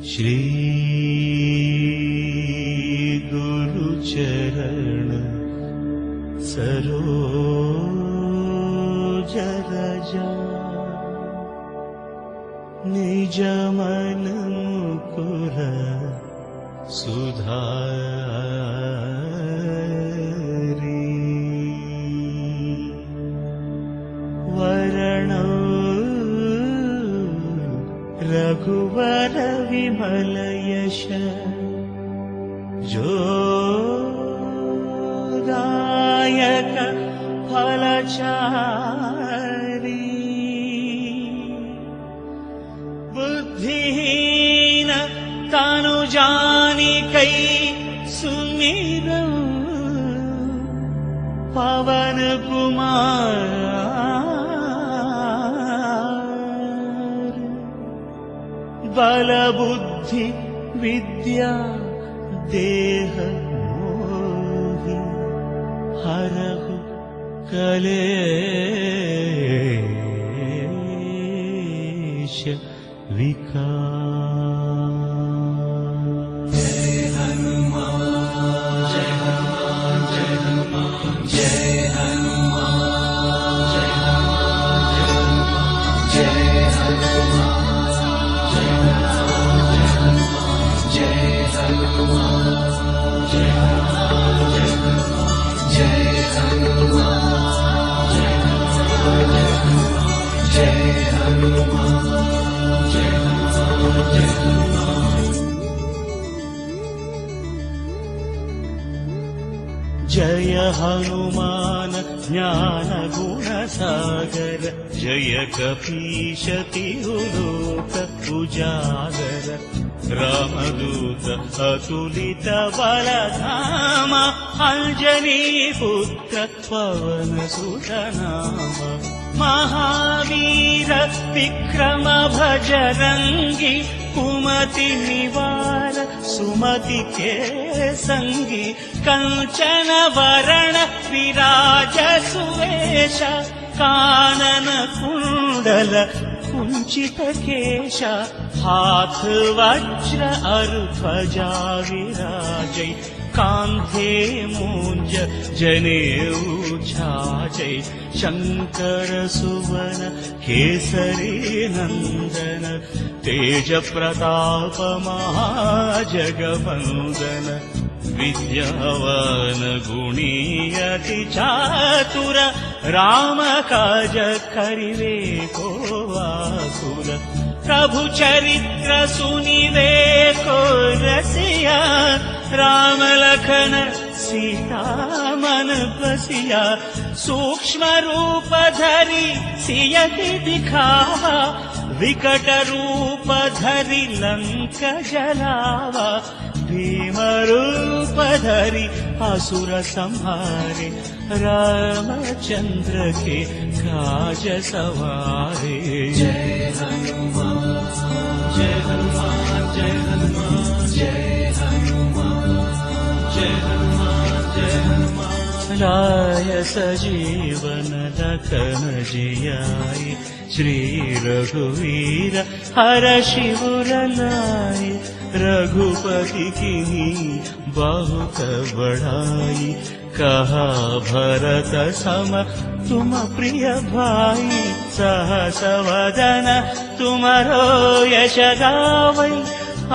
श्री गुरुचरण सरोज रजा निज मन मुकुर सुधारी वरण रघुवर विमल यश जोदायक फलचारी बुद्धिहीन तनु जानिकै सुमिर पवन कुमार बल बुद्धि विद्या देह मोहि हरहु कलेश विकार। जय हनुमान जय हनुमान जय हनुमान जय हनुमान जय हनुमान जय हनुमान जय हनुमान ज्ञान गुण सागर जय कपीश तिहुलोक उजागर रामदूत अतुलित बलधामा अंजनी पुत्र पवन सुत नाम महावीर विक्रम भजरंगी कुमति निवार सुमति के संगी कंचन वरण विराज सुवेश कानन कुंडल कुंचित केश हाथ वज्र ध्वजा विराजै कांधे मूंज जनेऊ छाजै शंकर सुवन केसरी नंदन तेज प्रताप महाजगवंदन विद्यावान गुणी अति चातुर राम काज करिवे को आतुर प्रभु चरित्र सुनिवे को रसिया राम लखन सीता मन बसिया सूक्ष्म रूप धरि सियति दिखावा विकट रूप धरि लंक जलावा भीम रूप धरि असुर संहारे रामचंद्र के काज सवारे। जय हनुमान जय हनुमान जय हनुमान जय हनुमान जय हनुमान जय हनुमान लाय सजीवन लखन जियाय श्री रघुवीर हर शिवर लाय रघुपति कीन्ही बहुत बड़ाई कहा भरत सम तुम प्रिय भाई सहस वदन तुमरो यश गावै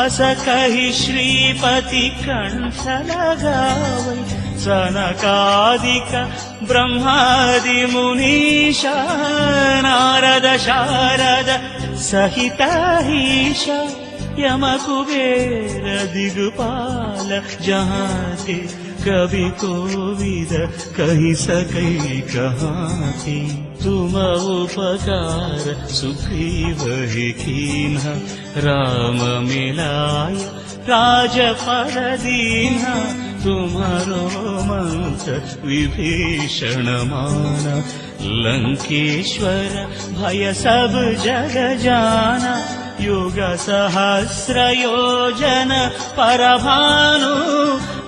अस कहि श्रीपति कंठ लगावै सनकादिक ब्रह्मादि मुनीशा नारद शारद सहित ईशा यम कुबेर दिगपाल जहाँ ते कवि कोविद कहि सकै कहाते तुम उपकार सुग्रीव ही कीन्हा राम मिलाय राजपद दीन्हा तुम्हारो मंत्र विभीषण माना लंकेश्वर भय सब जग जाना युग सहस्र योजन परभानु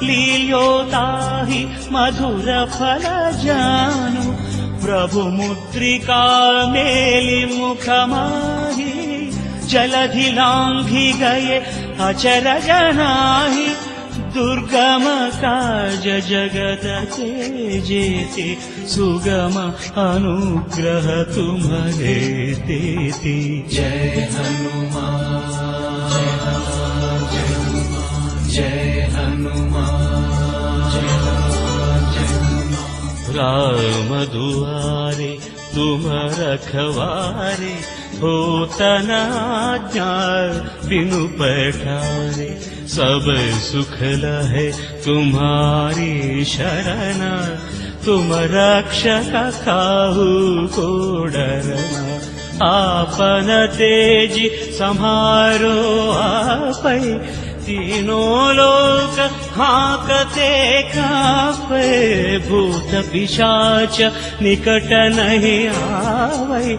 लील्योताहि मधुर फल जानु प्रभु मुद्रिका मेलि मुख माहि जलधि लांघि गए अचरज नाही दुर्गम काज जगत के जेते सुगम अनुग्रह तुम्हारे देते जय हनुमान जय हनुमान जय हनुमान राम दुआरे तुम रखवारे होतन आज्ञा बिनु पठारे सब सुख लहे तुम्हारी शरण तुम रक्षक काहू को डरना आपन तेज सम्हारो आपै तीनों लोक हाकते कापे भूत पिशाच निकट नहीं आवै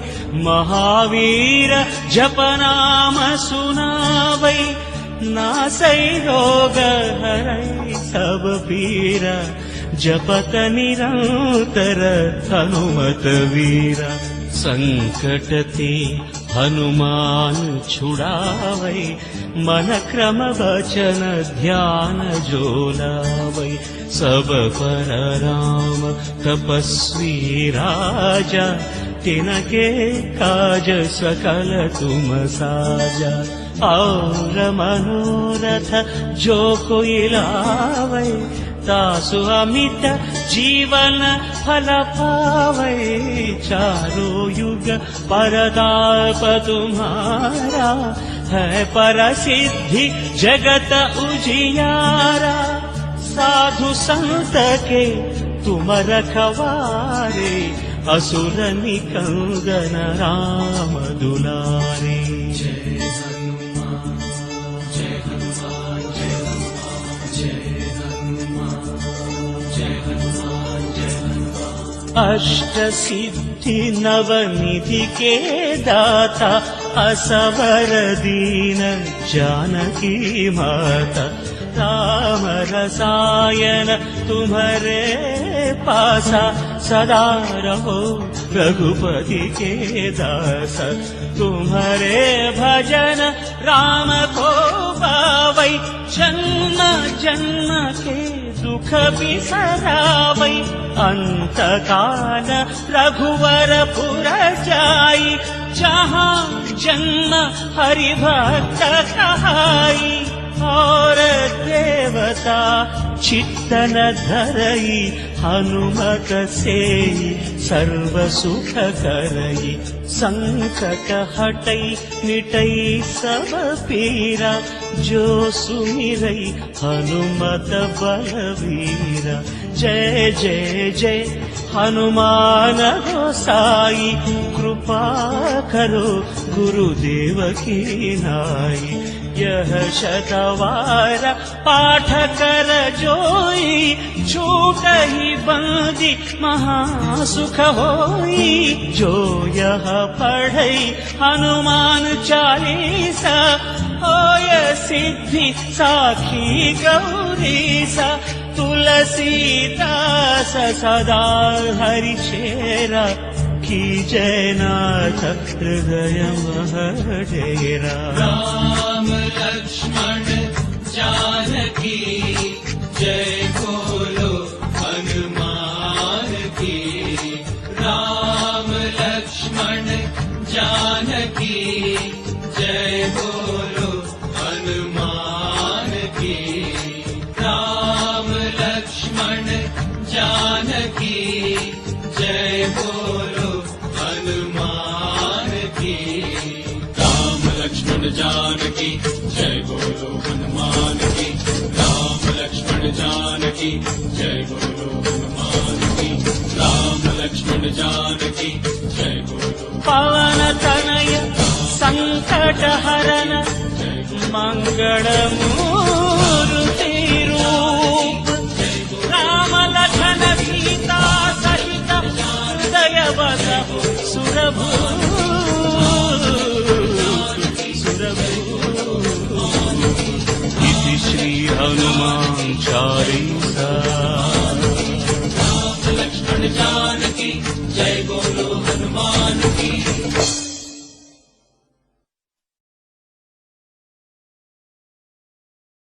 महावीर जप नाम सुनावै नासै रोग हरै सब पीरा जपत निरंतर हनुमत वीरा संकट ते हनुमान छुड़ावै मन क्रम वचन ध्यान जो लावै सब पर राम तपस्वी राजा तिनके काज सकल तुम साजा और मनोरथ जो कोई लावै तासु अमित जीवन फल पावै चारो युग परताप तुम्हारा है परसिद्धि जगत उजियारा साधु संत के तुम रखवारे असुर निकंदन राम दुलारे जय हनुमान जय हनुमान जय हनुमान जय हनुमान जय हनुमान जय हनुमान अष्ट सिद्धि नवनिधि के दाता असवर दीन जानकी माता राम रसायन तुम्हारे पासा सदा रहो रघुपति के दास तुम्हारे भजन राम को पावै जन्म जन्म के दुख बिसरावै अंत काल रघुवर पुर जाई जहाँ जन्म हरि भक्त कहाई और देवता चित्तन धरई हनुमत से सर्व सुख करई संकट हटई मिटई सब पीरा जो सुमिरई हनुमत बलवीरा जय जय जय हनुमान गोसाई कृपा करो गुरुदेव की नाई यह शतवार पाठ कर जोई छूट ही बंदी महासुख होई जो यह पढ़ई हनुमान चालीसा होय सिद्धि साखी गौरीसा तुलसीदास सदा हरि चेरा की जयनाथ हृदय महडेरा राम लक्ष्मण जानकी जय बोलो हनुमान की राम लक्ष्मण जानकी जय बोलो हनुमान की राम लक्ष्मण जानकी जय बोलो हनुमान की राम लक्ष्मण जानकी जय बोलो हनुमान की राम लक्ष्मण जानकी जय बोलो हनुमान की राम लक्ष्मण जानकी जय बोलो पवन तनय संकट हरन मंगल मूर्ति रूप राम लखन सीता सहित हृदय बस सुरभू इति श्री हनुमान चालीसा राम लक्ष्मण जानकी जय बोलो हनुमान की